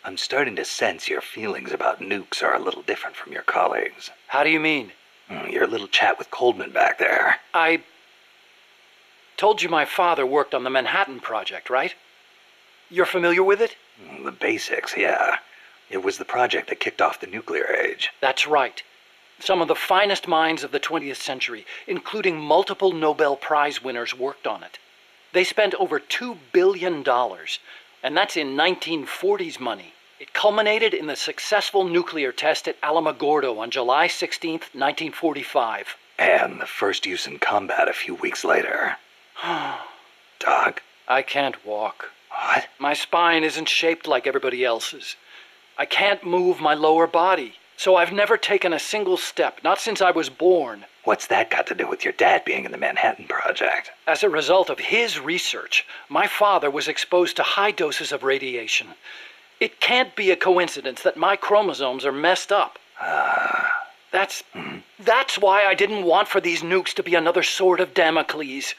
I'm starting to sense your feelings about nukes are a little different from your colleagues. How do you mean? Your little chat with Coldman back there. I told you my father worked on the Manhattan Project, right? You're familiar with it? The basics, yeah. It was the project that kicked off the nuclear age. That's right. Some of the finest minds of the 20th century, including multiple Nobel Prize winners, worked on it. They spent over $2 billion, and that's in 1940s money. It culminated in the successful nuclear test at Alamogordo on July 16, 1945. And the first use in combat a few weeks later. Doc? I can't walk. What? My spine isn't shaped like everybody else's. I can't move my lower body, so I've never taken a single step, not since I was born. What's that got to do with your dad being in the Manhattan Project? As a result of his research, my father was exposed to high doses of radiation. It can't be a coincidence that my chromosomes are messed up. That's why I didn't want for these nukes to be another sword of Damocles.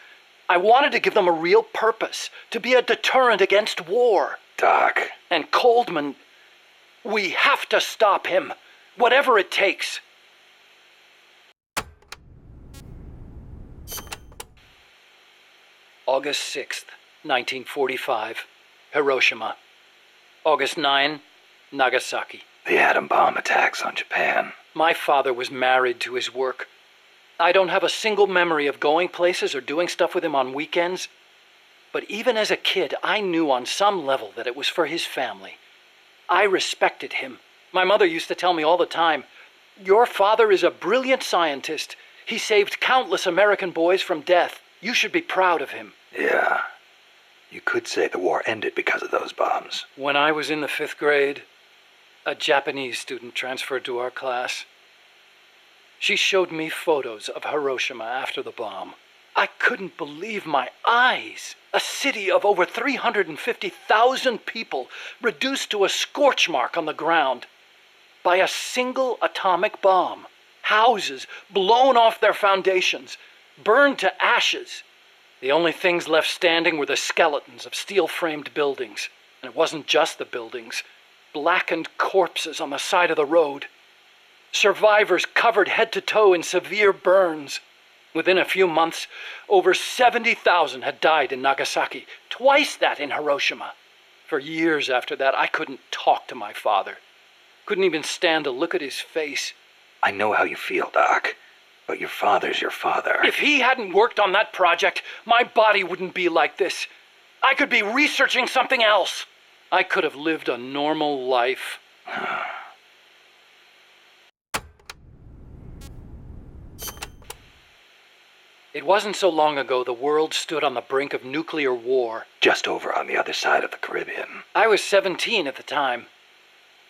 I wanted to give them a real purpose, to be a deterrent against war. Doc. And Coldman, we have to stop him, whatever it takes. August 6th, 1945, Hiroshima. August 9, Nagasaki. The atom bomb attacks on Japan. My father was married to his work. I don't have a single memory of going places or doing stuff with him on weekends. But even as a kid, I knew on some level that it was for his family. I respected him. My mother used to tell me all the time, "Your father is a brilliant scientist. He saved countless American boys from death. You should be proud of him." Yeah. You could say the war ended because of those bombs. When I was in the 5th grade, a Japanese student transferred to our class. She showed me photos of Hiroshima after the bomb. I couldn't believe my eyes. A city of over 350,000 people reduced to a scorch mark on the ground by a single atomic bomb. Houses blown off their foundations, burned to ashes. The only things left standing were the skeletons of steel-framed buildings. And it wasn't just the buildings. Blackened corpses on the side of the road. Survivors covered head to toe in severe burns. Within a few months, over 70,000 had died in Nagasaki, twice that in Hiroshima. For years after that, I couldn't talk to my father. Couldn't even stand to look at his face. I know how you feel, Doc. But your father's your father. If he hadn't worked on that project, my body wouldn't be like this. I could be researching something else. I could have lived a normal life. It wasn't so long ago the world stood on the brink of nuclear war. Just over on the other side of the Caribbean. I was 17 at the time.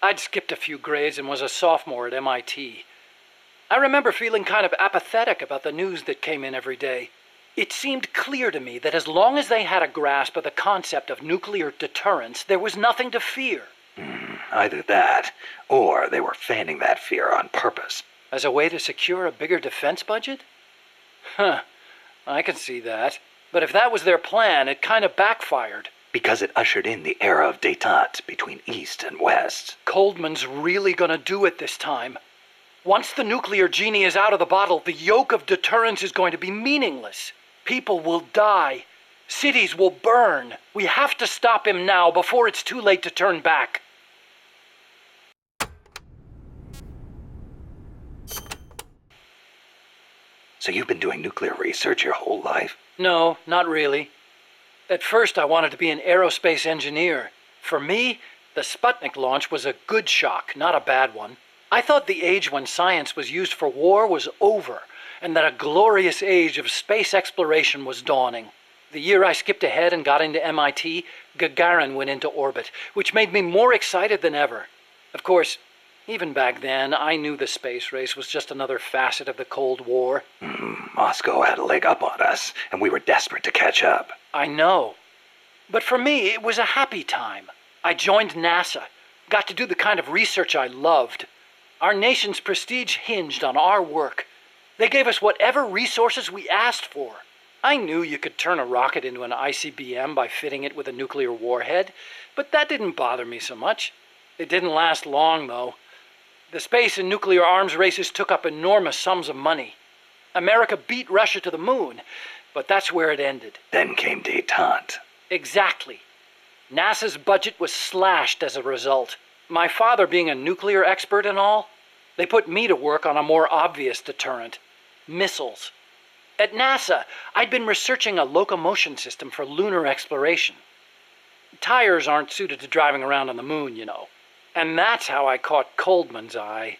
I'd skipped a few grades and was a sophomore at MIT. I remember feeling kind of apathetic about the news that came in every day. It seemed clear to me that as long as they had a grasp of the concept of nuclear deterrence, there was nothing to fear. Either that, or they were fanning that fear on purpose. As a way to secure a bigger defense budget? I can see that. But if that was their plan, it kind of backfired. Because it ushered in the era of détente between East and West. Coldman's really gonna do it this time. Once the nuclear genie is out of the bottle, the yoke of deterrence is going to be meaningless. People will die. Cities will burn. We have to stop him now before it's too late to turn back. So you've been doing nuclear research your whole life? No, not really. At first I wanted to be an aerospace engineer. For me, the Sputnik launch was a good shock, not a bad one. I thought the age when science was used for war was over, and that a glorious age of space exploration was dawning. The year I skipped ahead and got into MIT, Gagarin went into orbit, which made me more excited than ever. Of course, even back then, I knew the space race was just another facet of the Cold War. Moscow had a leg up on us, and we were desperate to catch up. I know. But for me, it was a happy time. I joined NASA, got to do the kind of research I loved. Our nation's prestige hinged on our work. They gave us whatever resources we asked for. I knew you could turn a rocket into an ICBM by fitting it with a nuclear warhead, but that didn't bother me so much. It didn't last long, though. The space and nuclear arms races took up enormous sums of money. America beat Russia to the moon, but that's where it ended. Then came détente. Exactly. NASA's budget was slashed as a result. My father being a nuclear expert and all, they put me to work on a more obvious deterrent: missiles. At NASA, I'd been researching a locomotion system for lunar exploration. Tires aren't suited to driving around on the moon, you know. And that's how I caught Coldman's eye.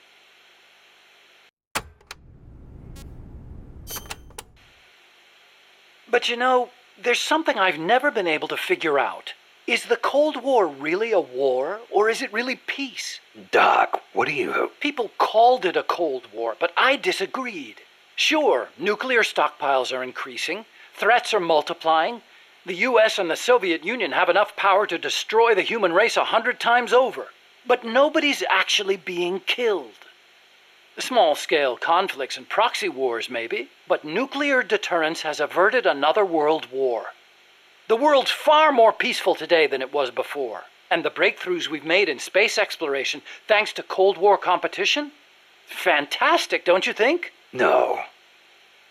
But you know, there's something I've never been able to figure out. Is the Cold War really a war, or is it really peace? Doc, what do you... People called it a Cold War, but I disagreed. Sure, nuclear stockpiles are increasing, threats are multiplying. The US and the Soviet Union have enough power to destroy the human race 100 times over. But nobody's actually being killed. Small-scale conflicts and proxy wars, maybe, but nuclear deterrence has averted another world war. The world's far more peaceful today than it was before, and the breakthroughs we've made in space exploration, thanks to Cold War competition? Fantastic, don't you think? No.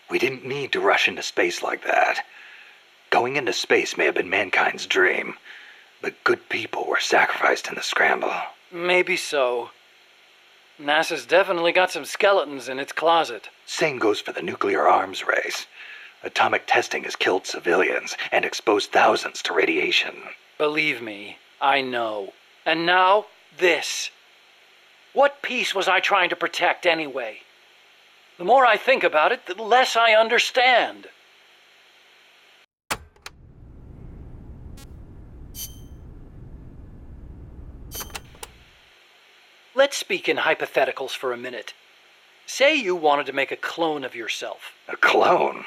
We didn't need to rush into space like that. Going into space may have been mankind's dream, but good people were sacrificed in the scramble. Maybe so. NASA's definitely got some skeletons in its closet. Same goes for the nuclear arms race. Atomic testing has killed civilians and exposed thousands to radiation. Believe me, I know. And now, this. What peace was I trying to protect anyway? The more I think about it, the less I understand. Let's speak in hypotheticals for a minute. Say you wanted to make a clone of yourself. A clone?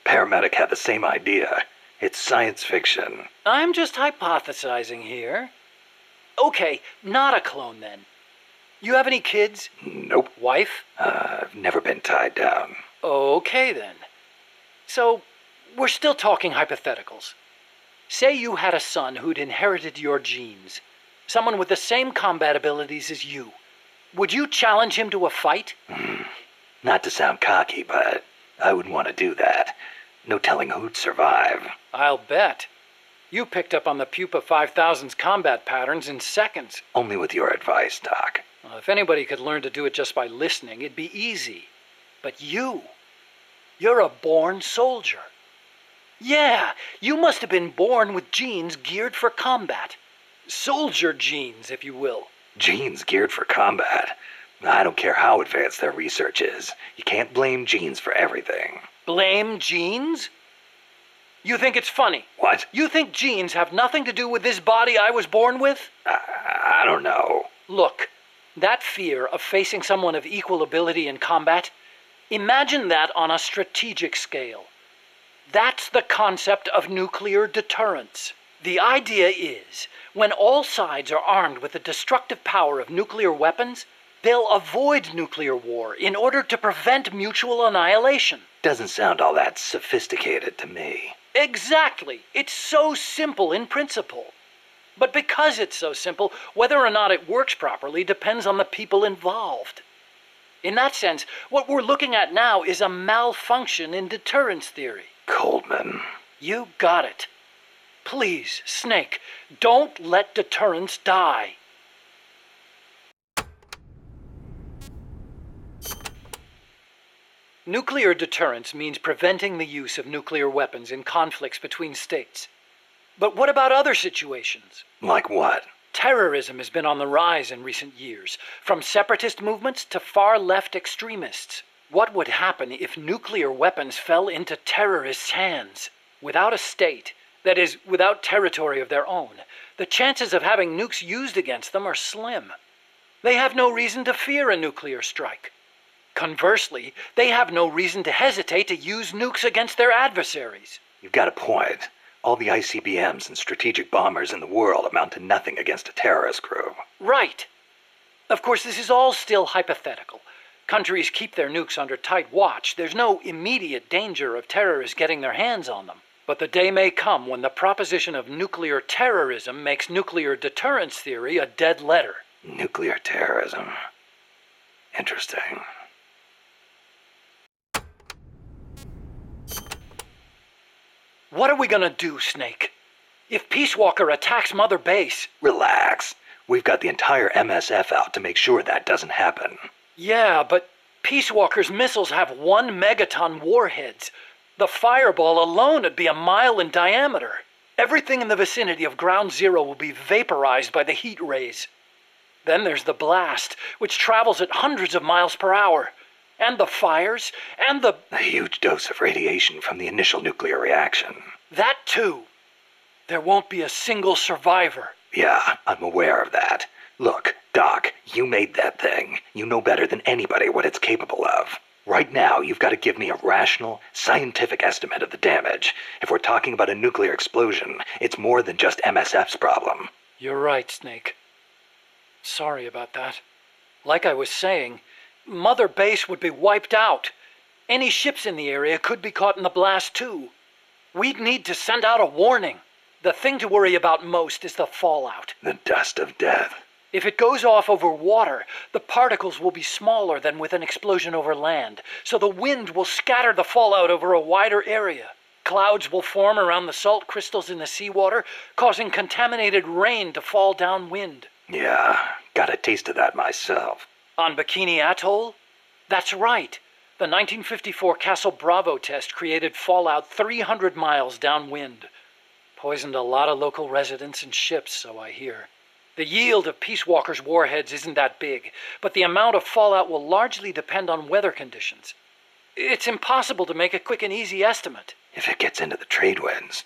Paramedic had the same idea. It's science fiction. I'm just hypothesizing here. Okay, not a clone then. You have any kids? Nope. Wife? I've never been tied down. Okay then. So, we're still talking hypotheticals. Say you had a son who'd inherited your genes. Someone with the same combat abilities as you. Would you challenge him to a fight? Not to sound cocky, but I would want to do that. No telling who'd survive. I'll bet. You picked up on the Pupa 5000's combat patterns in seconds. Only with your advice, Doc. Well, if anybody could learn to do it just by listening, it'd be easy. But you're a born soldier. Yeah, you must have been born with genes geared for combat. Soldier genes, if you will. Genes geared for combat? I don't care how advanced their research is. You can't blame genes for everything. Blame genes? You think it's funny? What? You think genes have nothing to do with this body I was born with? I don't know. Look, that fear of facing someone of equal ability in combat, imagine that on a strategic scale. That's the concept of nuclear deterrence. The idea is, when all sides are armed with the destructive power of nuclear weapons, they'll avoid nuclear war in order to prevent mutual annihilation. Doesn't sound all that sophisticated to me. Exactly. It's so simple in principle. But because it's so simple, whether or not it works properly depends on the people involved. In that sense, what we're looking at now is a malfunction in deterrence theory. Coldman. You got it. Please, Snake, don't let deterrence die. Nuclear deterrence means preventing the use of nuclear weapons in conflicts between states. But what about other situations? Like what? Terrorism has been on the rise in recent years, from separatist movements to far-left extremists. What would happen if nuclear weapons fell into terrorists' hands? Without a state, that is, without territory of their own, the chances of having nukes used against them are slim. They have no reason to fear a nuclear strike. Conversely, they have no reason to hesitate to use nukes against their adversaries. You've got a point. All the ICBMs and strategic bombers in the world amount to nothing against a terrorist group. Right. Of course, this is all still hypothetical. Countries keep their nukes under tight watch. There's no immediate danger of terrorists getting their hands on them. But the day may come when the proposition of nuclear terrorism makes nuclear deterrence theory a dead letter. Nuclear terrorism. Interesting. What are we gonna do, Snake? If Peace Walker attacks Mother Base... Relax. We've got the entire MSF out to make sure that doesn't happen. Yeah, but Peace Walker's missiles have 1 megaton warheads. The fireball alone would be a mile in diameter. Everything in the vicinity of Ground Zero will be vaporized by the heat rays. Then there's the blast, which travels at hundreds of miles per hour. And the fires, and the... A huge dose of radiation from the initial nuclear reaction. That too. There won't be a single survivor. Yeah, I'm aware of that. Look, Doc, you made that thing. You know better than anybody what it's capable of. Right now, you've got to give me a rational, scientific estimate of the damage. If we're talking about a nuclear explosion, it's more than just MSF's problem. You're right, Snake. Sorry about that. Like I was saying, Mother Base would be wiped out. Any ships in the area could be caught in the blast too. We'd need to send out a warning. The thing to worry about most is the fallout. The dust of death. If it goes off over water, the particles will be smaller than with an explosion over land, so the wind will scatter the fallout over a wider area. Clouds will form around the salt crystals in the seawater, causing contaminated rain to fall downwind. Yeah, got a taste of that myself. On Bikini Atoll? That's right. The 1954 Castle Bravo test created fallout 300 miles downwind. Poisoned a lot of local residents and ships, so I hear. The yield of Peace Walker's warheads isn't that big, but the amount of fallout will largely depend on weather conditions. It's impossible to make a quick and easy estimate. If it gets into the trade winds,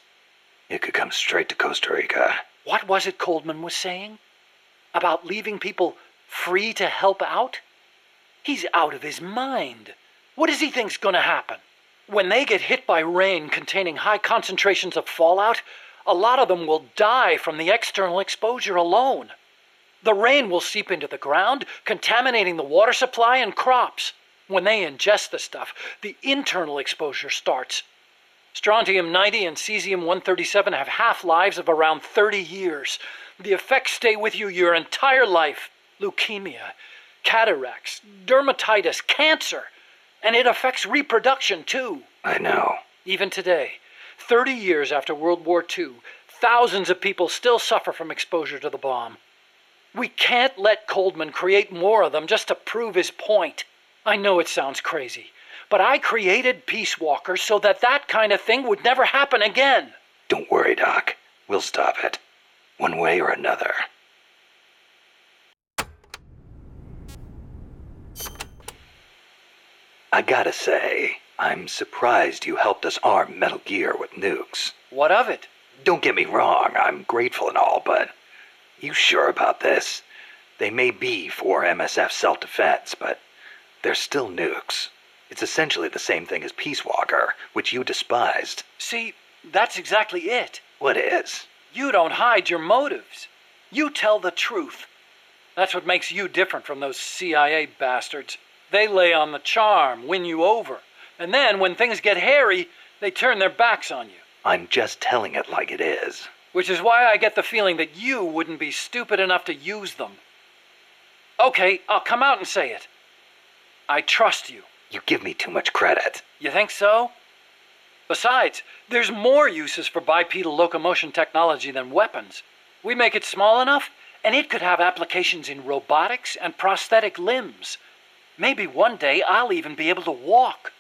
it could come straight to Costa Rica. What was it Coldman was saying? About leaving people free to help out? He's out of his mind. What does he think's gonna happen? When they get hit by rain containing high concentrations of fallout, a lot of them will die from the external exposure alone. The rain will seep into the ground, contaminating the water supply and crops. When they ingest the stuff, the internal exposure starts. Strontium-90 and cesium-137 have half-lives of around 30 years. The effects stay with you your entire life. Leukemia, cataracts, dermatitis, cancer. And it affects reproduction, too. I know. Even today, 30 years after World War II, thousands of people still suffer from exposure to the bomb. We can't let Coldman create more of them just to prove his point. I know it sounds crazy, but I created Peace Walker so that that kind of thing would never happen again. Don't worry, Doc. We'll stop it. One way or another. I gotta say, I'm surprised you helped us arm Metal Gear with nukes. What of it? Don't get me wrong, I'm grateful and all, but you sure about this? They may be for MSF self-defense, but they're still nukes. It's essentially the same thing as Peace Walker, which you despised. See, that's exactly it. What is? You don't hide your motives. You tell the truth. That's what makes you different from those CIA bastards. They lay on the charm, win you over. And then, when things get hairy, they turn their backs on you. I'm just telling it like it is. Which is why I get the feeling that you wouldn't be stupid enough to use them. Okay, I'll come out and say it. I trust you. You give me too much credit. You think so? Besides, there's more uses for bipedal locomotion technology than weapons. We make it small enough, and it could have applications in robotics and prosthetic limbs. Maybe one day I'll even be able to walk.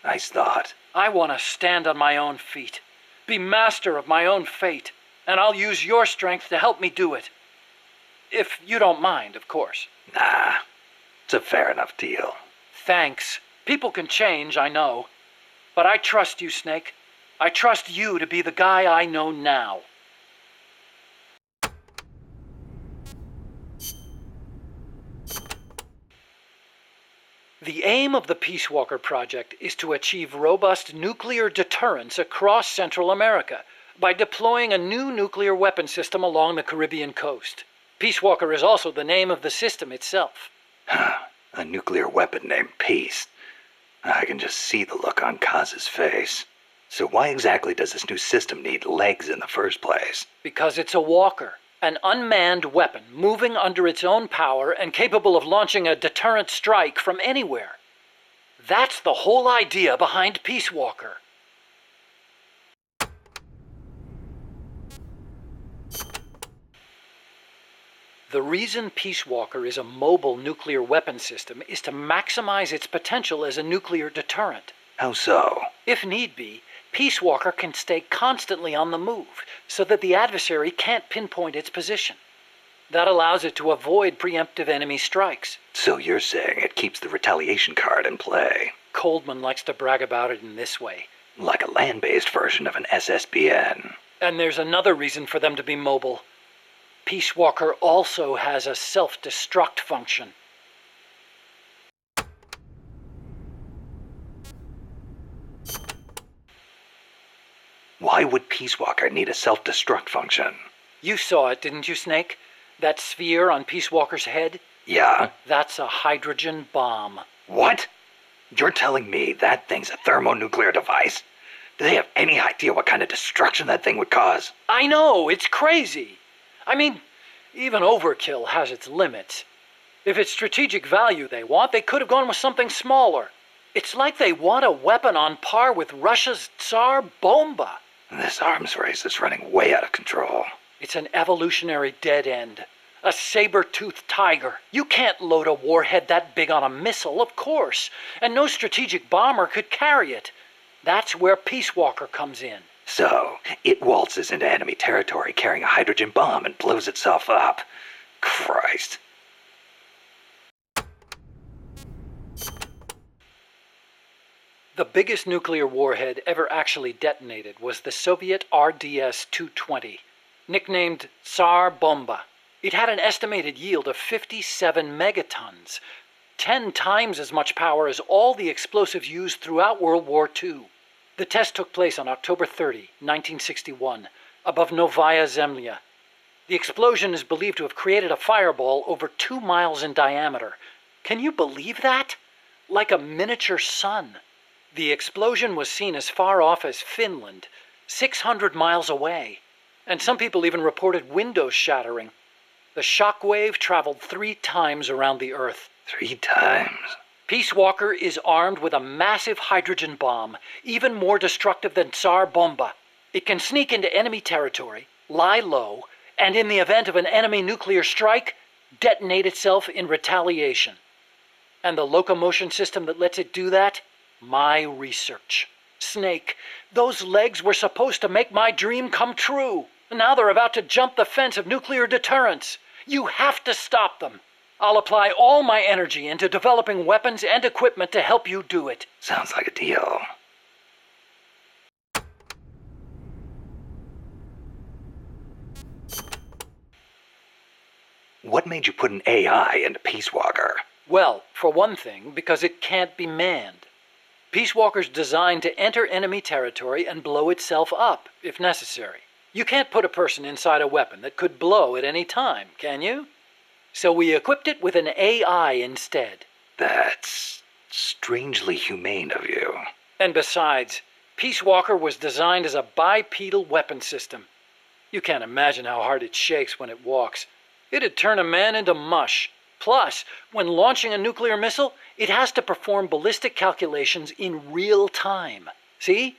Nice thought. I want to stand on my own feet, be master of my own fate, and I'll use your strength to help me do it. If you don't mind, of course. Nah, it's a fair enough deal. Thanks. People can change, I know. But I trust you, Snake. I trust you to be the guy I know now. The aim of the Peace Walker project is to achieve robust nuclear deterrence across Central America by deploying a new nuclear weapon system along the Caribbean coast. Peace Walker is also the name of the system itself. A nuclear weapon named Peace. I can just see the look on Kaz's face. So why exactly does this new system need legs in the first place? Because it's a walker, an unmanned weapon moving under its own power and capable of launching a deterrent strike from anywhere. That's the whole idea behind Peace Walker. The reason Peace Walker is a mobile nuclear weapon system is to maximize its potential as a nuclear deterrent. How so? If need be, Peace Walker can stay constantly on the move so that the adversary can't pinpoint its position. That allows it to avoid preemptive enemy strikes. So you're saying it keeps the retaliation card in play? Coldman likes to brag about it in this way. Like a land-based version of an SSBN. And there's another reason for them to be mobile. Peace Walker also has a self-destruct function. Why would Peace Walker need a self-destruct function? You saw it, didn't you, Snake? That sphere on Peace Walker's head? Yeah? That's a hydrogen bomb. What? You're telling me that thing's a thermonuclear device? Do they have any idea what kind of destruction that thing would cause? I know, it's crazy. I mean, even overkill has its limits. If it's strategic value they want, they could have gone with something smaller. It's like they want a weapon on par with Russia's Tsar Bomba. This arms race is running way out of control. It's an evolutionary dead end. A saber-toothed tiger. You can't load a warhead that big on a missile, of course. And no strategic bomber could carry it. That's where Peace Walker comes in. So, it waltzes into enemy territory carrying a hydrogen bomb and blows itself up. Christ. The biggest nuclear warhead ever actually detonated was the Soviet RDS-220, nicknamed Tsar Bomba. It had an estimated yield of 57 megatons, 10 times as much power as all the explosives used throughout World War II. The test took place on October 30, 1961, above Novaya Zemlya. The explosion is believed to have created a fireball over 2 miles in diameter. Can you believe that? Like a miniature sun. The explosion was seen as far off as Finland, 600 miles away, and some people even reported windows shattering. The shock wave traveled 3 times around the Earth. 3 times? Peace Walker is armed with a massive hydrogen bomb, even more destructive than Tsar Bomba. It can sneak into enemy territory, lie low, and in the event of an enemy nuclear strike, detonate itself in retaliation. And the locomotion system that lets it do that? My research. Snake, those legs were supposed to make my dream come true. Now they're about to jump the fence of nuclear deterrence. You have to stop them. I'll apply all my energy into developing weapons and equipment to help you do it. Sounds like a deal. What made you put an AI into Peace Walker? Well, for one thing, because it can't be manned. Peace Walker's designed to enter enemy territory and blow itself up, if necessary. You can't put a person inside a weapon that could blow at any time, can you? So we equipped it with an AI instead. That's strangely humane of you. And besides, Peace Walker was designed as a bipedal weapon system. You can't imagine how hard it shakes when it walks. It'd turn a man into mush. Plus, when launching a nuclear missile, it has to perform ballistic calculations in real time. See?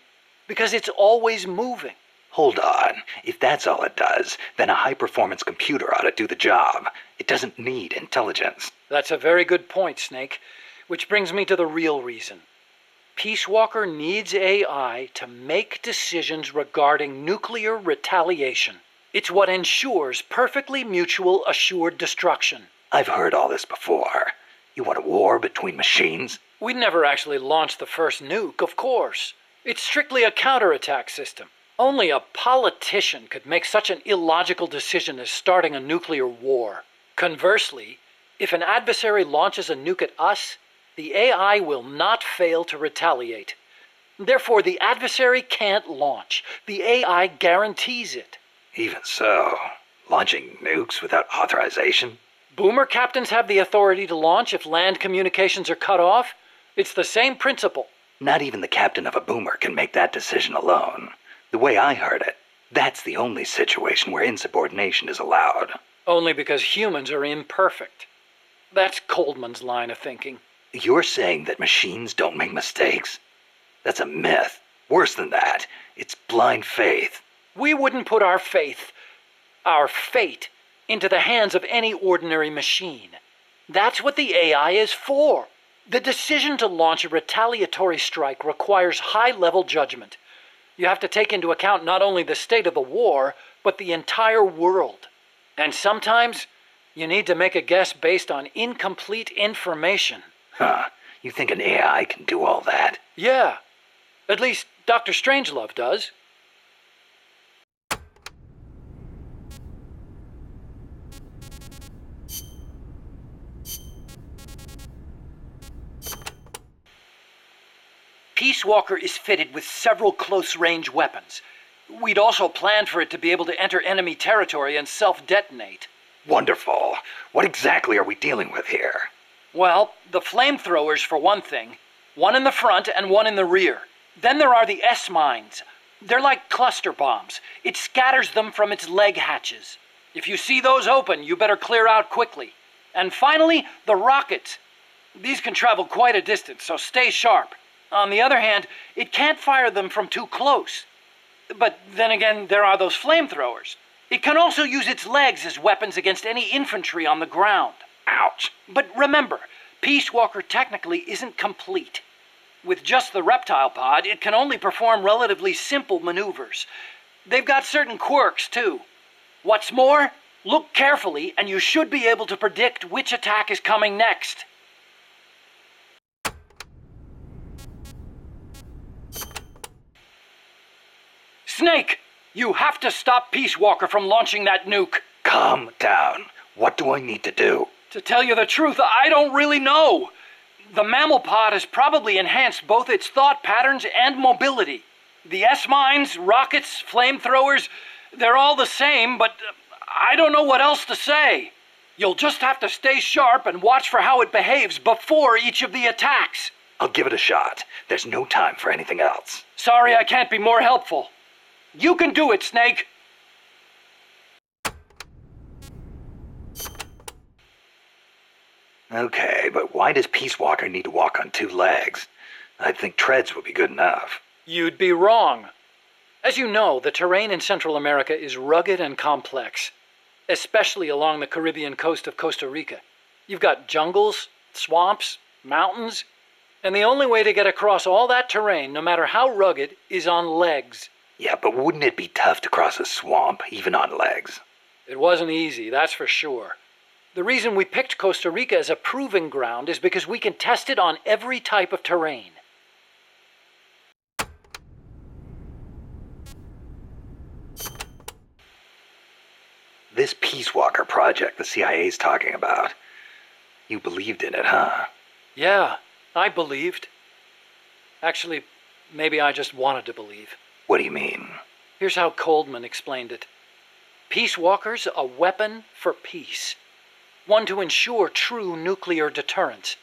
Because it's always moving. Hold on. If that's all it does, then a high-performance computer ought to do the job. It doesn't need intelligence. That's a very good point, Snake. Which brings me to the real reason. Peace Walker needs AI to make decisions regarding nuclear retaliation. It's what ensures perfectly mutual assured destruction. I've heard all this before. You want a war between machines? We'd never actually launched the first nuke, of course. It's strictly a counterattack system. Only a politician could make such an illogical decision as starting a nuclear war. Conversely, if an adversary launches a nuke at us, the AI will not fail to retaliate. Therefore, the adversary can't launch. The AI guarantees it. Even so, launching nukes without authorization? Boomer captains have the authority to launch if land communications are cut off. It's the same principle. Not even the captain of a boomer can make that decision alone. The way I heard it, that's the only situation where insubordination is allowed. Only because humans are imperfect. That's Coldman's line of thinking. You're saying that machines don't make mistakes? That's a myth. Worse than that, it's blind faith. We wouldn't put our fate, into the hands of any ordinary machine. That's what the AI is for. The decision to launch a retaliatory strike requires high-level judgment. You have to take into account not only the state of the war, but the entire world. And sometimes, you need to make a guess based on incomplete information. Huh. You think an AI can do all that? Yeah. At least Dr. Strangelove does. Peace Walker is fitted with several close-range weapons. We'd also planned for it to be able to enter enemy territory and self-detonate. Wonderful. What exactly are we dealing with here? Well, the flamethrowers for one thing. One in the front and one in the rear. Then there are the S-mines. They're like cluster bombs. It scatters them from its leg hatches. If you see those open, you better clear out quickly. And finally, the rockets. These can travel quite a distance, so stay sharp. On the other hand, it can't fire them from too close. But then again, there are those flamethrowers. It can also use its legs as weapons against any infantry on the ground. Ouch. But remember, Peace Walker technically isn't complete. With just the reptile pod, it can only perform relatively simple maneuvers. They've got certain quirks, too. What's more, look carefully and you should be able to predict which attack is coming next. Snake, you have to stop Peace Walker from launching that nuke. Calm down. What do I need to do? To tell you the truth, I don't really know. The mammal pod has probably enhanced both its thought patterns and mobility. The S-mines, rockets, flamethrowers, they're all the same, but I don't know what else to say. You'll just have to stay sharp and watch for how it behaves before each of the attacks. I'll give it a shot. There's no time for anything else. Sorry I can't be more helpful. You can do it, Snake. Okay, but why does Peace Walker need to walk on two legs? I'd think treads would be good enough. You'd be wrong. As you know, the terrain in Central America is rugged and complex, especially along the Caribbean coast of Costa Rica. You've got jungles, swamps, mountains, and the only way to get across all that terrain, no matter how rugged, is on legs. Yeah, but wouldn't it be tough to cross a swamp, even on legs? It wasn't easy, that's for sure. The reason we picked Costa Rica as a proving ground is because we can test it on every type of terrain. This Peace Walker project the CIA's talking about. You believed in it, huh? Yeah, I believed. Actually, maybe I just wanted to believe. What do you mean? Here's how Coldman explained it. Peace Walker's a weapon for peace. One to ensure true nuclear deterrence.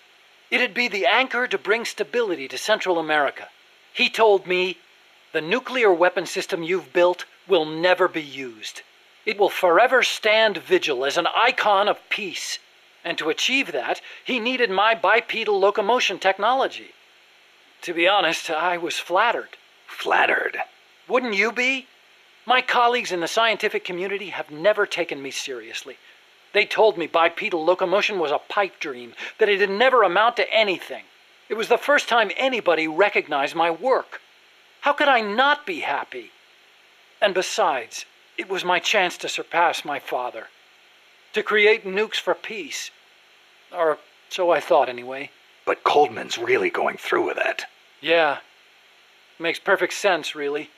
It'd be the anchor to bring stability to Central America. He told me, the nuclear weapon system you've built will never be used. It will forever stand vigil as an icon of peace. And to achieve that, he needed my bipedal locomotion technology. To be honest, I was flattered. Flattered? Wouldn't you be? My colleagues in the scientific community have never taken me seriously. They told me bipedal locomotion was a pipe dream, that it'd never amount to anything. It was the first time anybody recognized my work. How could I not be happy? And besides, it was my chance to surpass my father. To create nukes for peace. Or so I thought anyway. But Coldman's really going through with it. Yeah. Makes perfect sense, really.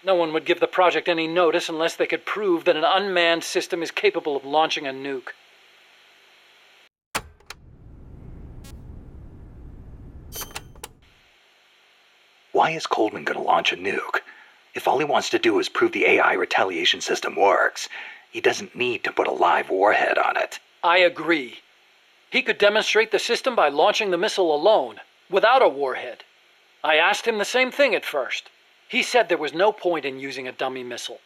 No one would give the project any notice unless they could prove that an unmanned system is capable of launching a nuke. Why is Coldman going to launch a nuke? If all he wants to do is prove the AI retaliation system works, he doesn't need to put a live warhead on it. I agree. He could demonstrate the system by launching the missile alone, without a warhead. I asked him the same thing at first. He said there was no point in using a dummy missile,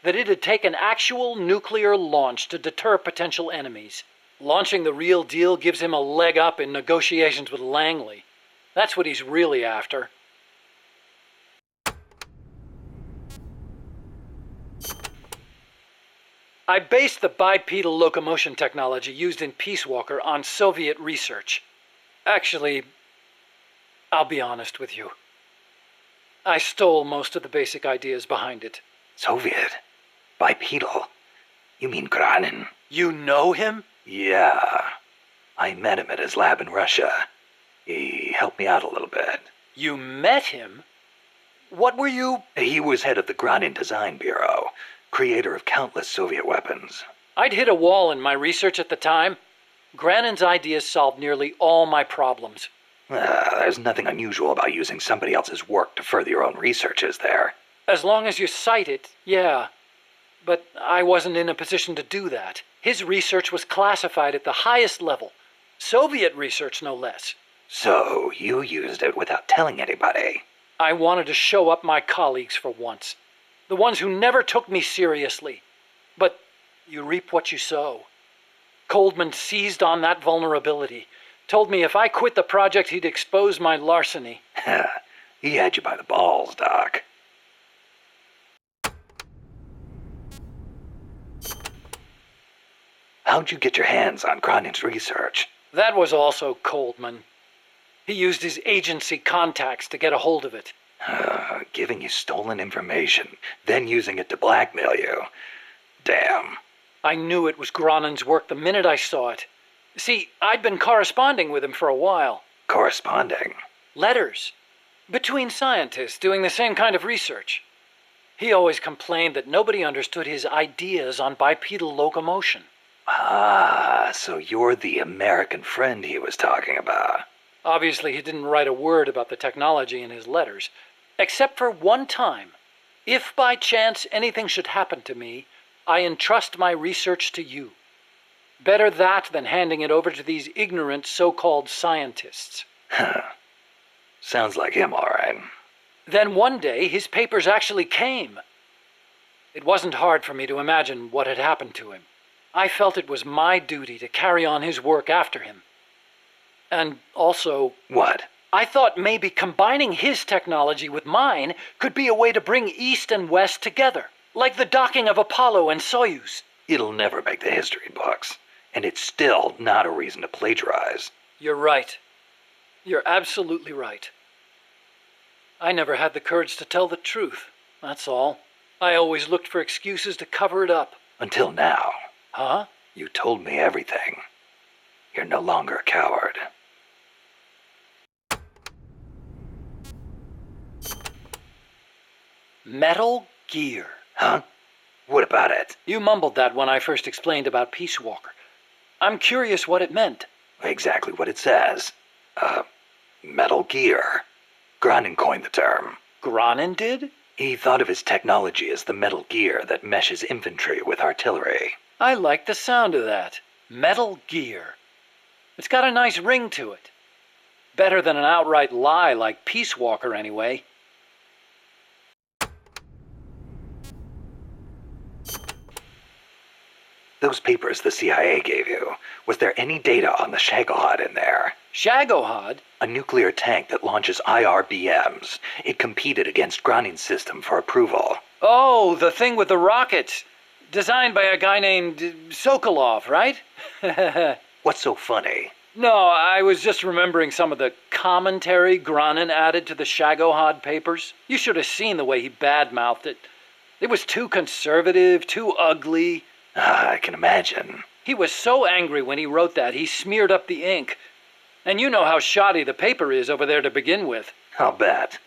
that it'd take an actual nuclear launch to deter potential enemies. Launching the real deal gives him a leg up in negotiations with Langley. That's what he's really after. I based the bipedal locomotion technology used in Peace Walker on Soviet research. Actually, I'll be honest with you. I stole most of the basic ideas behind it. Soviet? Bipedal? You mean Granin? You know him? Yeah. I met him at his lab in Russia. He helped me out a little bit. You met him? What were you? He was head of the Granin Design Bureau, creator of countless Soviet weapons. I'd hit a wall in my research at the time. Granin's ideas solved nearly all my problems. There's nothing unusual about using somebody else's work to further your own research, is there? As long as you cite it, yeah. But I wasn't in a position to do that. His research was classified at the highest level. Soviet research, no less. So you used it without telling anybody? I wanted to show up my colleagues for once. The ones who never took me seriously. But you reap what you sow. Coldman seized on that vulnerability. Told me if I quit the project, he'd expose my larceny. He had you by the balls, Doc. How'd you get your hands on Granin's research? That was also Coldman. He used his agency contacts to get a hold of it. Giving you stolen information, then using it to blackmail you. Damn. I knew it was Granin's work the minute I saw it. See, I'd been corresponding with him for a while. Corresponding? Letters. Between scientists doing the same kind of research. He always complained that nobody understood his ideas on bipedal locomotion. Ah, so you're the American friend he was talking about. Obviously, he didn't write a word about the technology in his letters. Except for one time. If by chance anything should happen to me, I entrust my research to you. Better that than handing it over to these ignorant so-called scientists. Sounds like him, all right. Then one day, his papers actually came. It wasn't hard for me to imagine what had happened to him. I felt it was my duty to carry on his work after him. And also... What? I thought maybe combining his technology with mine could be a way to bring East and West together. Like the docking of Apollo and Soyuz. It'll never make the history books. And it's still not a reason to plagiarize. You're right. You're absolutely right. I never had the courage to tell the truth, that's all. I always looked for excuses to cover it up. Until now. Huh? You told me everything. You're no longer a coward. Metal Gear. Huh? What about it? You mumbled that when I first explained about Peace Walker. I'm curious what it meant. Exactly what it says. Metal Gear. Granin coined the term. Granin did? He thought of his technology as the metal gear that meshes infantry with artillery. I like the sound of that. Metal Gear. It's got a nice ring to it. Better than an outright lie like Peace Walker, anyway. Those papers the CIA gave you, was there any data on the Shagohod in there? Shagohod? A nuclear tank that launches IRBMs. It competed against Granin's system for approval. Oh, the thing with the rockets. Designed by a guy named Sokolov, right? What's so funny? No, I was just remembering some of the commentary Granin added to the Shagohod papers. You should have seen the way he badmouthed it. It was too conservative, too ugly. I can imagine. He was so angry when he wrote that, he smeared up the ink. And you know how shoddy the paper is over there to begin with. I'll bet.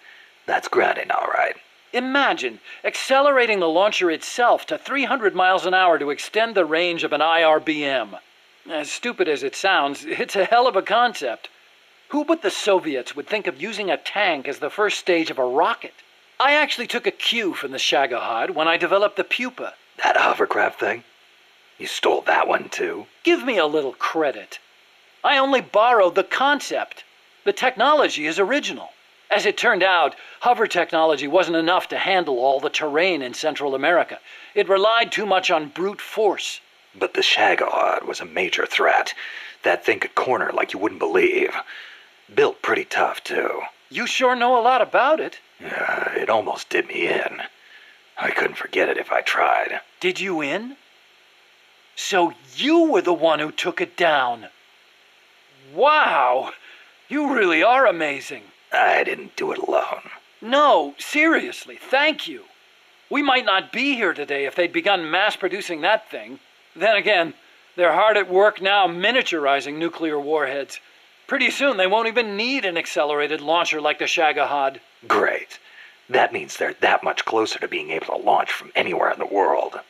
That's Granin, all right. Imagine accelerating the launcher itself to 300 miles an hour to extend the range of an IRBM. As stupid as it sounds, it's a hell of a concept. Who but the Soviets would think of using a tank as the first stage of a rocket? I actually took a cue from the Shagohod when I developed the pupa. That hovercraft thing? You stole that one, too? Give me a little credit. I only borrowed the concept. The technology is original. As it turned out, hover technology wasn't enough to handle all the terrain in Central America. It relied too much on brute force. But the Shagahod was a major threat. That thing could corner like you wouldn't believe. Built pretty tough, too. You sure know a lot about it. It almost did me in. I couldn't forget it if I tried. Did you in? So you were the one who took it down. Wow! You really are amazing. I didn't do it alone. No, seriously, thank you. We might not be here today if they'd begun mass-producing that thing. Then again, they're hard at work now miniaturizing nuclear warheads. Pretty soon they won't even need an accelerated launcher like the Shagahod. Great. That means they're that much closer to being able to launch from anywhere in the world.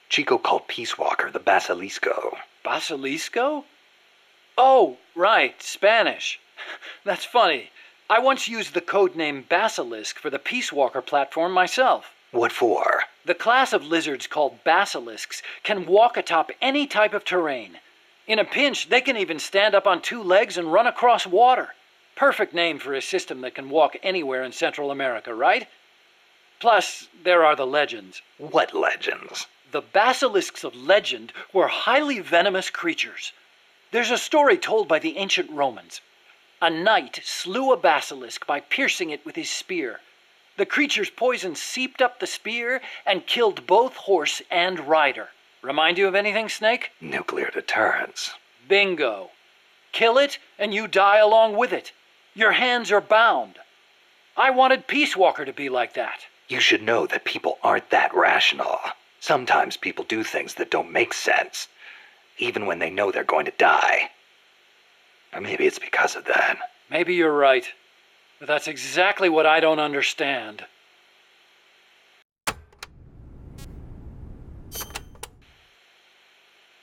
Chico called Peace Walker the Basilisco. Basilisco? Oh, right, Spanish. That's funny. I once used the codename Basilisk for the Peace Walker platform myself. What for? The class of lizards called basilisks can walk atop any type of terrain. In a pinch, they can even stand up on two legs and run across water. Perfect name for a system that can walk anywhere in Central America, right? Plus, there are the legends. What legends? The basilisks of legend were highly venomous creatures. There's a story told by the ancient Romans. A knight slew a basilisk by piercing it with his spear. The creature's poison seeped up the spear and killed both horse and rider. Remind you of anything, Snake? Nuclear deterrence. Bingo. Kill it and you die along with it. Your hands are bound. I wanted Peace Walker to be like that. You should know that people aren't that rational. Sometimes people do things that don't make sense, even when they know they're going to die. Or maybe it's because of that. Maybe you're right. But that's exactly what I don't understand.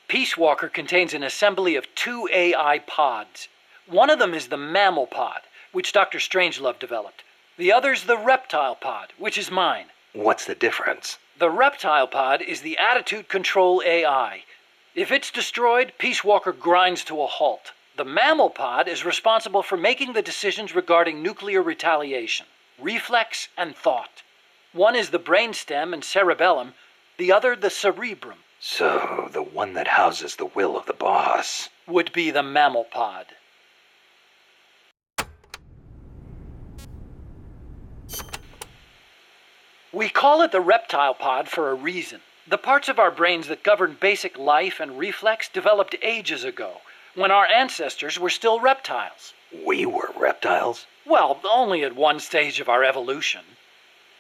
Peace Walker contains an assembly of 2 AI pods. One of them is the mammal pod, which Dr. Strangelove developed. The other's the reptile pod, which is mine. What's the difference? The reptile pod is the attitude control AI. If it's destroyed, Peace Walker grinds to a halt. The mammal pod is responsible for making the decisions regarding nuclear retaliation, reflex, and thought. One is the brainstem and cerebellum, the other the cerebrum. So, the one that houses the will of the boss would be the mammal pod. We call it the reptile pod for a reason. The parts of our brains that govern basic life and reflex developed ages ago, when our ancestors were still reptiles. We were reptiles? Well, only at one stage of our evolution.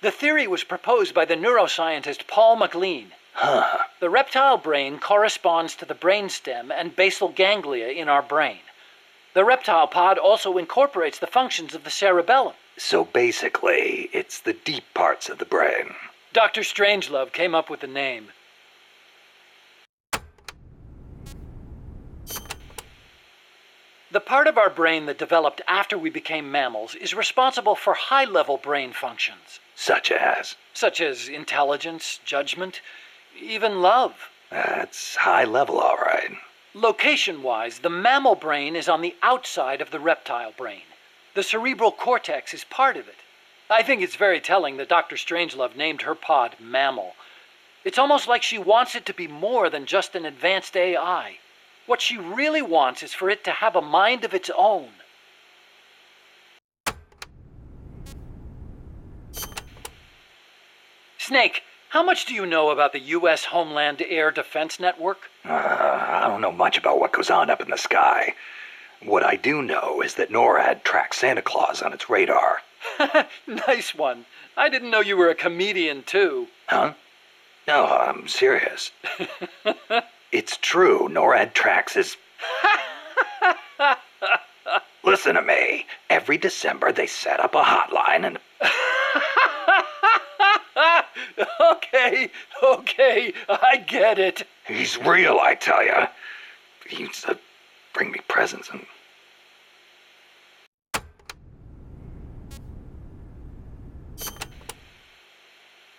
The theory was proposed by the neuroscientist Paul MacLean. Huh. The reptile brain corresponds to the brainstem and basal ganglia in our brain. The reptile pod also incorporates the functions of the cerebellum. So basically, it's the deep parts of the brain. Dr. Strangelove came up with the name. The part of our brain that developed after we became mammals is responsible for high-level brain functions. Such as? Such as intelligence, judgment, even love. That's high level, all right. Location-wise, the mammal brain is on the outside of the reptile brain. The cerebral cortex is part of it. I think it's very telling that Dr. Strangelove named her pod Mammal. It's almost like she wants it to be more than just an advanced AI. What she really wants is for it to have a mind of its own. Snake, how much do you know about the U.S. Homeland Air Defense Network? I don't know much about what goes on up in the sky. What I do know is that NORAD tracks Santa Claus on its radar. Nice one. I didn't know you were a comedian, too. Huh? No, I'm serious. It's true, NORAD tracks his... Listen to me. Every December they set up a hotline and... Okay, I get it. He's real, I tell ya. He used to bring me presents and...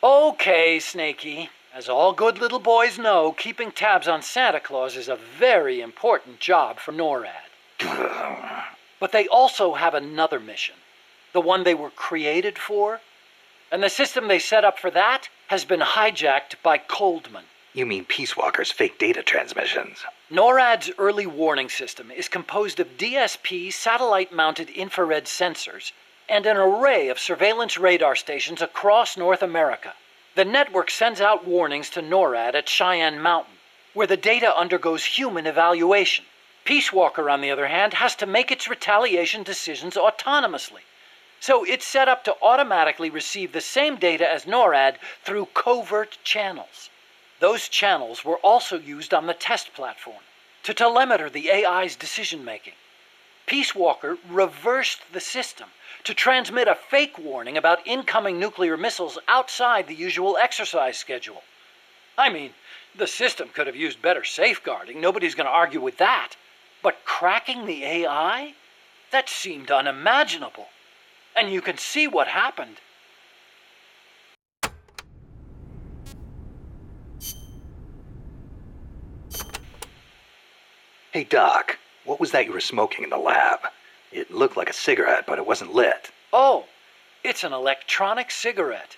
Okay, Snakey. As all good little boys know, keeping tabs on Santa Claus is a very important job for NORAD. But they also have another mission, the one they were created for. And the system they set up for that has been hijacked by Coldman. You mean Peace Walker's fake data transmissions? NORAD's early warning system is composed of DSP satellite-mounted infrared sensors and an array of surveillance radar stations across North America. The network sends out warnings to NORAD at Cheyenne Mountain, where the data undergoes human evaluation. Peace Walker, on the other hand, has to make its retaliation decisions autonomously. So it's set up to automatically receive the same data as NORAD through covert channels. Those channels were also used on the test platform to telemeter the AI's decision-making. Peace Walker reversed the system to transmit a fake warning about incoming nuclear missiles outside the usual exercise schedule. I mean, the system could have used better safeguarding. Nobody's going to argue with that. But cracking the AI? That seemed unimaginable. And you can see what happened. Hey, Doc, what was that you were smoking in the lab? It looked like a cigarette, but it wasn't lit. Oh, it's an electronic cigarette.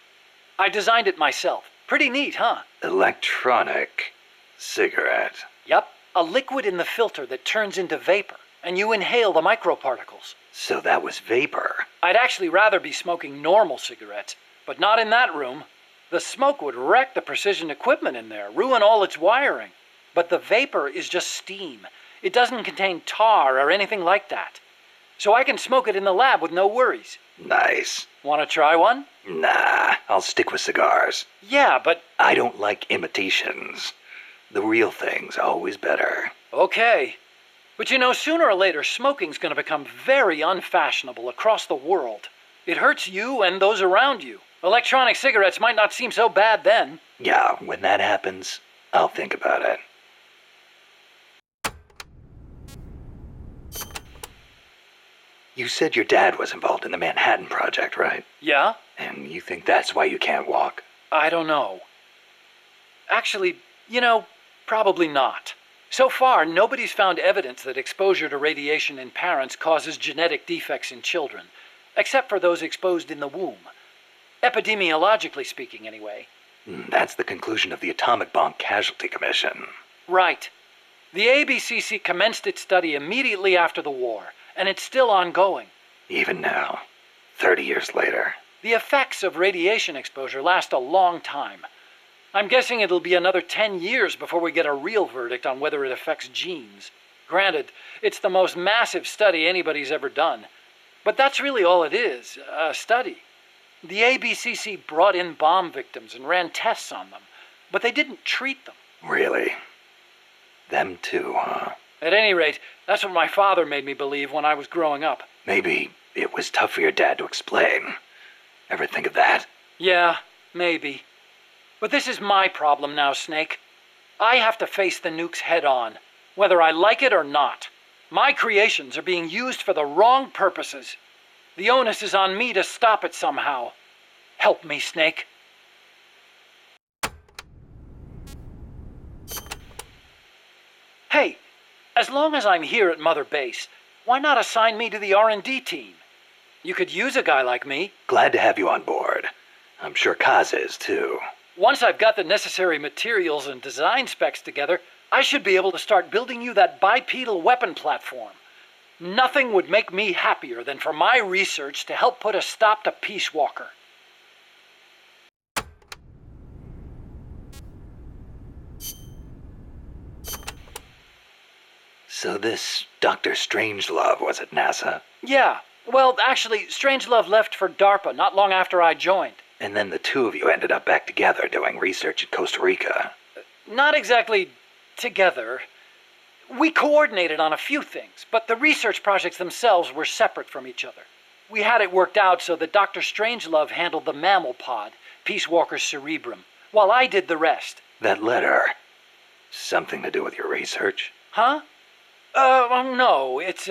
I designed it myself. Pretty neat, huh? Electronic cigarette. Yup, a liquid in the filter that turns into vapor, and you inhale the microparticles. So that was vapor. I'd actually rather be smoking normal cigarettes, but not in that room. The smoke would wreck the precision equipment in there, ruin all its wiring. But the vapor is just steam. It doesn't contain tar or anything like that. So I can smoke it in the lab with no worries. Nice. Want to try one? Nah, I'll stick with cigars. Yeah, but... I don't like imitations. The real thing's always better. Okay. But you know, sooner or later, smoking's going to become very unfashionable across the world. It hurts you and those around you. Electronic cigarettes might not seem so bad then. Yeah, when that happens, I'll think about it. You said your dad was involved in the Manhattan Project, right? Yeah? And you think that's why you can't walk? I don't know. Actually, you know, probably not. So far, nobody's found evidence that exposure to radiation in parents causes genetic defects in children, except for those exposed in the womb. Epidemiologically speaking, anyway. That's the conclusion of the Atomic Bomb Casualty Commission. Right. The ABCC commenced its study immediately after the war, and it's still ongoing. Even now, 30 years later. The effects of radiation exposure last a long time. I'm guessing it'll be another 10 years before we get a real verdict on whether it affects genes. Granted, it's the most massive study anybody's ever done. But that's really all it is, a study. The ABCC brought in bomb victims and ran tests on them, but they didn't treat them. Really? Them too, huh? At any rate, that's what my father made me believe when I was growing up. Maybe it was tough for your dad to explain. Ever think of that? Yeah, maybe. But this is my problem now, Snake. I have to face the nukes head on, whether I like it or not. My creations are being used for the wrong purposes. The onus is on me to stop it somehow. Help me, Snake. Hey, as long as I'm here at Mother Base, why not assign me to the R&D team? You could use a guy like me. Glad to have you on board. I'm sure Kaz is, too. Once I've got the necessary materials and design specs together, I should be able to start building you that bipedal weapon platform. Nothing would make me happier than for my research to help put a stop to Peace Walker. So this Dr. Strangelove was at NASA? Yeah. Well, actually, Strangelove left for DARPA not long after I joined. And then the two of you ended up back together doing research in Costa Rica. Not exactly together. We coordinated on a few things, but the research projects themselves were separate from each other. We had it worked out so that Dr. Strangelove handled the mammal pod, Peace Walker's cerebrum, while I did the rest. That letter, something to do with your research? Huh? No, it's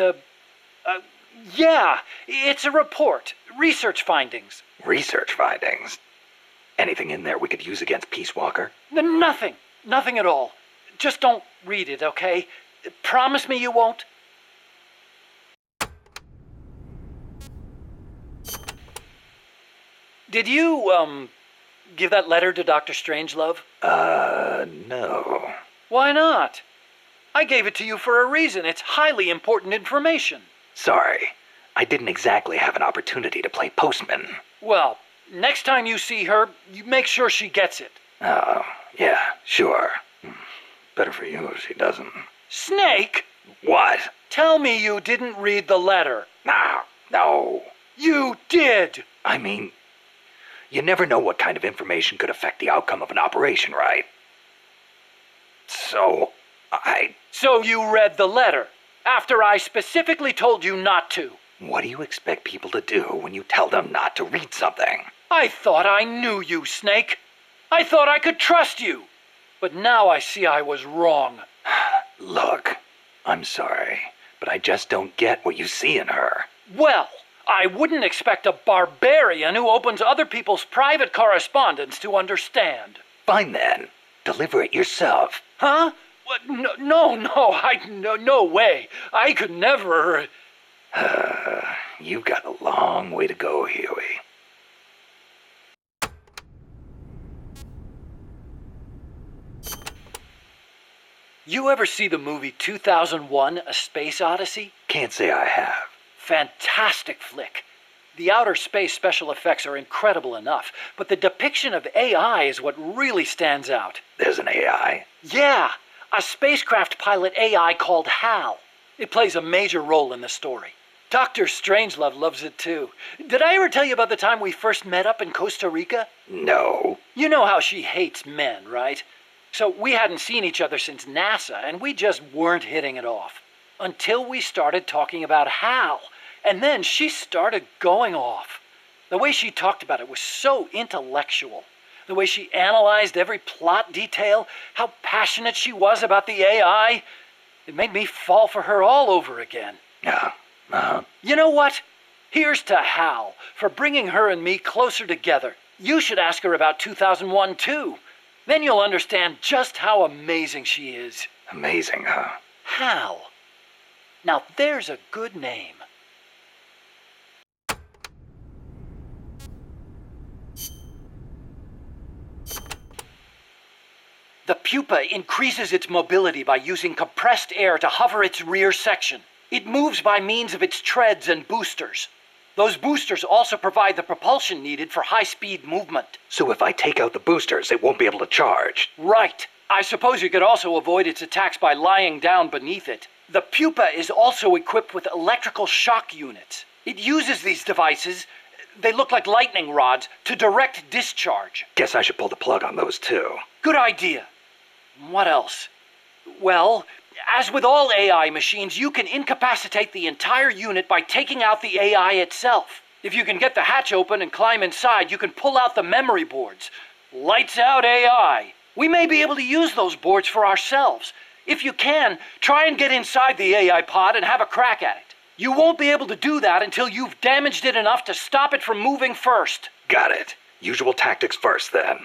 yeah, it's a report. Research findings. Research findings? Anything in there we could use against Peace Walker? Nothing. Nothing at all. Just don't read it, okay? Promise me you won't? Did you, give that letter to Dr. Strangelove? No. Why not? I gave it to you for a reason. It's highly important information. Sorry. I didn't exactly have an opportunity to play postman. Well, next time you see her, you make sure she gets it. Oh, yeah, sure. Better for you if she doesn't. Snake! What? Tell me you didn't read the letter. No. You did! I mean, you never know what kind of information could affect the outcome of an operation, right? So you read the letter, after I specifically told you not to. What do you expect people to do when you tell them not to read something? I thought I knew you, Snake. I thought I could trust you. But now I see I was wrong. Look, I'm sorry, but I just don't get what you see in her. Well, I wouldn't expect a barbarian who opens other people's private correspondence to understand. Fine then. Deliver it yourself. Huh? What? No way. I could never... You've got a long way to go, Huey. You ever see the movie 2001: A Space Odyssey? Can't say I have. Fantastic flick. The outer space special effects are incredible enough, but the depiction of AI is what really stands out. There's an AI? Yeah, a spacecraft pilot AI called Hal. It plays a major role in the story. Dr. Strangelove loves it too. Did I ever tell you about the time we first met up in Costa Rica? No. You know how she hates men, right? So we hadn't seen each other since NASA, and we just weren't hitting it off. Until we started talking about Hal. And then she started going off. The way she talked about it was so intellectual. The way she analyzed every plot detail, how passionate she was about the AI. It made me fall for her all over again. Yeah. You know what? Here's to Hal for bringing her and me closer together. You should ask her about 2001 too. Then you'll understand just how amazing she is. Amazing, huh? Hal. Now there's a good name. The pupa increases its mobility by using compressed air to hover its rear section. It moves by means of its treads and boosters. Those boosters also provide the propulsion needed for high-speed movement. So if I take out the boosters, it won't be able to charge. Right. I suppose you could also avoid its attacks by lying down beneath it. The pupa is also equipped with electrical shock units. It uses these devices, they look like lightning rods, to direct discharge. Guess I should pull the plug on those too. Good idea. What else? Well, as with all AI machines, you can incapacitate the entire unit by taking out the AI itself. If you can get the hatch open and climb inside, you can pull out the memory boards. Lights out AI. We may be able to use those boards for ourselves. If you can, try and get inside the AI pod and have a crack at it. You won't be able to do that until you've damaged it enough to stop it from moving first. Got it. Usual tactics first, then.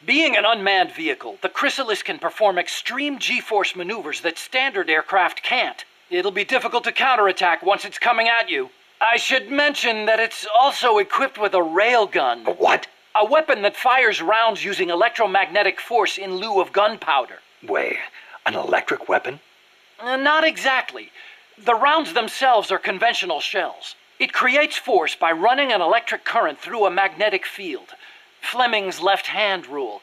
Being an unmanned vehicle, the Chrysalis can perform extreme G-force maneuvers that standard aircraft can't. It'll be difficult to counterattack once it's coming at you. I should mention that it's also equipped with a railgun. A what? A weapon that fires rounds using electromagnetic force in lieu of gunpowder. Wait, an electric weapon? Not exactly. The rounds themselves are conventional shells. It creates force by running an electric current through a magnetic field. Fleming's left-hand rule.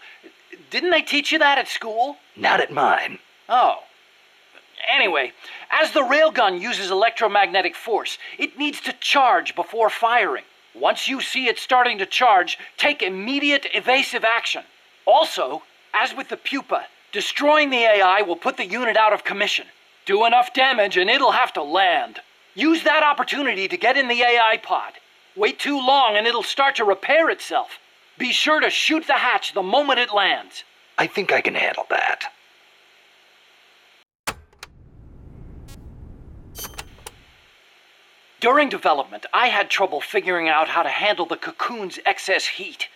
Didn't they teach you that at school? Not at mine. Oh. Anyway, as the railgun uses electromagnetic force, it needs to charge before firing. Once you see it starting to charge, take immediate evasive action. Also, as with the pupa, destroying the AI will put the unit out of commission. Do enough damage and it'll have to land. Use that opportunity to get in the AI pod. Wait too long and it'll start to repair itself. Be sure to shoot the hatch the moment it lands. I think I can handle that. During development, I had trouble figuring out how to handle the cocoon's excess heat.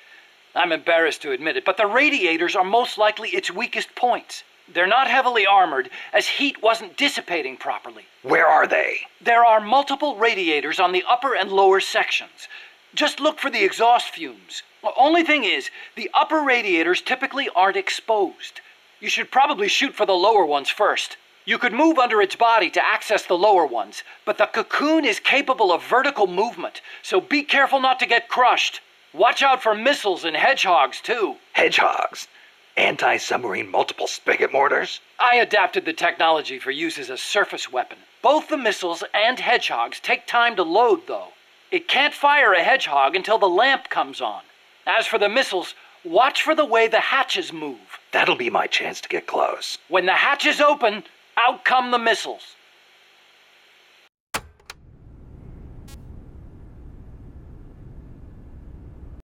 I'm embarrassed to admit it, but the radiators are most likely its weakest points. They're not heavily armored, as heat wasn't dissipating properly. Where are they? There are multiple radiators on the upper and lower sections. Just look for the exhaust fumes. The only thing is, the upper radiators typically aren't exposed. You should probably shoot for the lower ones first. You could move under its body to access the lower ones, but the cocoon is capable of vertical movement, so be careful not to get crushed. Watch out for missiles and hedgehogs, too. Hedgehogs? Anti-submarine multiple spigot mortars? I adapted the technology for use as a surface weapon. Both the missiles and hedgehogs take time to load, though. It can't fire a hedgehog until the lamp comes on. As for the missiles, watch for the way the hatches move. That'll be my chance to get close. When the hatches open, out come the missiles.